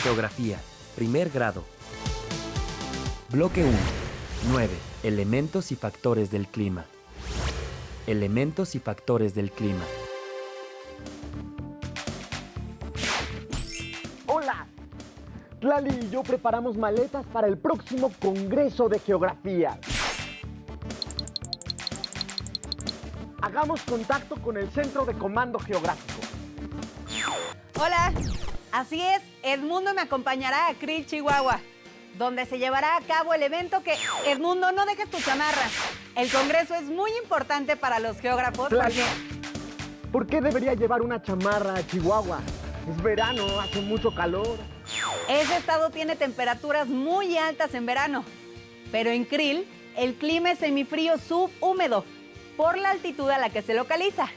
Geografía, primer grado. Bloque 1. 9. Elementos y factores del clima. Elementos y factores del clima. ¡Hola! Tlali y yo preparamos maletas para el próximo Congreso de Geografía. Hagamos contacto con el Centro de Comando Geográfico. Hola, así es, Edmundo me acompañará a Krill, Chihuahua, donde se llevará a cabo el evento que... Edmundo, no dejes tu chamarra. El Congreso es muy importante para los geógrafos Tlali, porque... ¿por qué debería llevar una chamarra a Chihuahua? Es verano, hace mucho calor. Ese estado tiene temperaturas muy altas en verano, pero en Krill el clima es semifrío subhúmedo por la altitud a la que se localiza.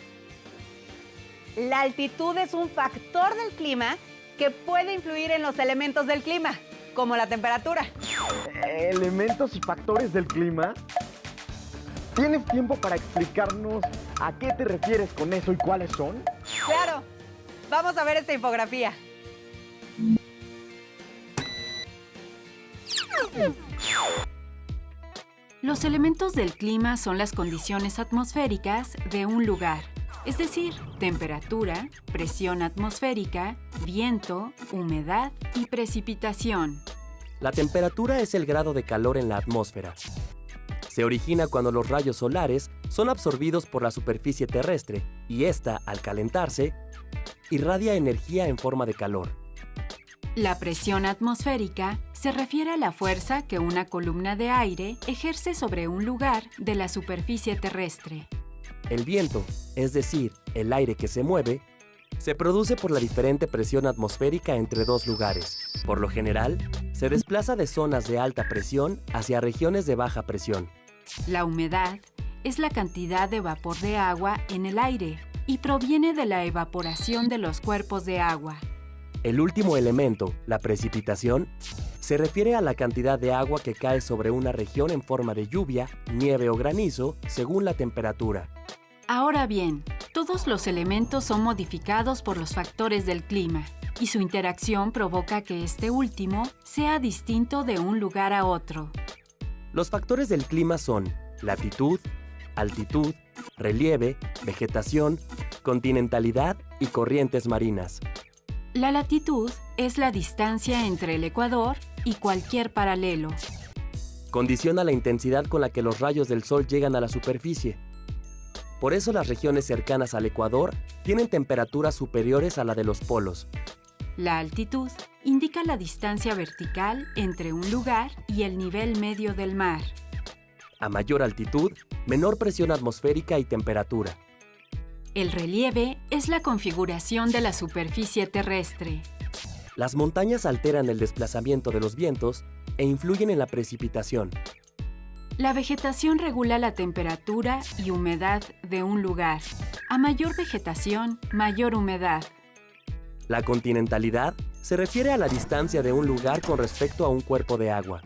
La altitud es un factor del clima que puede influir en los elementos del clima, como la temperatura. ¿Elementos y factores del clima? ¿Tienes tiempo para explicarnos a qué te refieres con eso y cuáles son? Claro, vamos a ver esta infografía. Los elementos del clima son las condiciones atmosféricas de un lugar, es decir, temperatura, presión atmosférica, viento, humedad y precipitación. La temperatura es el grado de calor en la atmósfera. Se origina cuando los rayos solares son absorbidos por la superficie terrestre y ésta, al calentarse, irradia energía en forma de calor. La presión atmosférica se refiere a la fuerza que una columna de aire ejerce sobre un lugar de la superficie terrestre. El viento, es decir, el aire que se mueve, se produce por la diferente presión atmosférica entre dos lugares. Por lo general, se desplaza de zonas de alta presión hacia regiones de baja presión. La humedad es la cantidad de vapor de agua en el aire y proviene de la evaporación de los cuerpos de agua. El último elemento, la precipitación, se refiere a la cantidad de agua que cae sobre una región en forma de lluvia, nieve o granizo, según la temperatura. Ahora bien, todos los elementos son modificados por los factores del clima, y su interacción provoca que este último sea distinto de un lugar a otro. Los factores del clima son latitud, altitud, relieve, vegetación, continentalidad y corrientes marinas. La latitud es la distancia entre el ecuador y cualquier paralelo. Condiciona la intensidad con la que los rayos del sol llegan a la superficie. Por eso las regiones cercanas al ecuador tienen temperaturas superiores a la de los polos. La altitud indica la distancia vertical entre un lugar y el nivel medio del mar. A mayor altitud, menor presión atmosférica y temperatura. El relieve es la configuración de la superficie terrestre. Las montañas alteran el desplazamiento de los vientos e influyen en la precipitación. La vegetación regula la temperatura y humedad de un lugar. A mayor vegetación, mayor humedad. La continentalidad se refiere a la distancia de un lugar con respecto a un cuerpo de agua.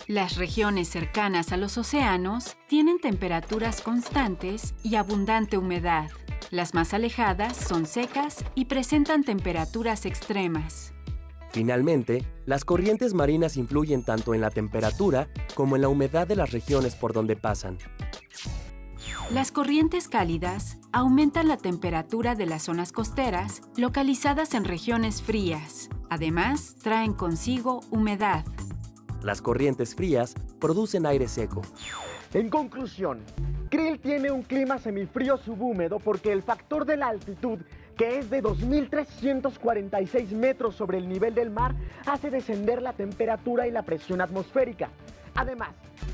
Las regiones cercanas a los océanos tienen temperaturas constantes y abundante humedad. Las más alejadas son secas y presentan temperaturas extremas. Finalmente, las corrientes marinas influyen tanto en la temperatura como en la humedad de las regiones por donde pasan. Las corrientes cálidas aumentan la temperatura de las zonas costeras localizadas en regiones frías. Además, traen consigo humedad. Las corrientes frías producen aire seco. En conclusión, Krill tiene un clima semifrío subhúmedo porque el factor de la altitud, que es de 2.346 metros sobre el nivel del mar, hace descender la temperatura y la presión atmosférica. Además,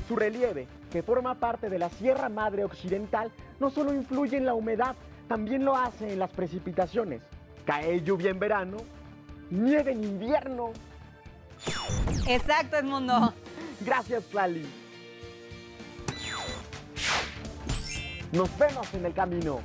su relieve, que forma parte de la Sierra Madre Occidental, no solo influye en la humedad, también lo hace en las precipitaciones. Cae lluvia en verano, nieve en invierno. Exacto, Edmundo. Gracias, Tlali. Nos vemos en el camino.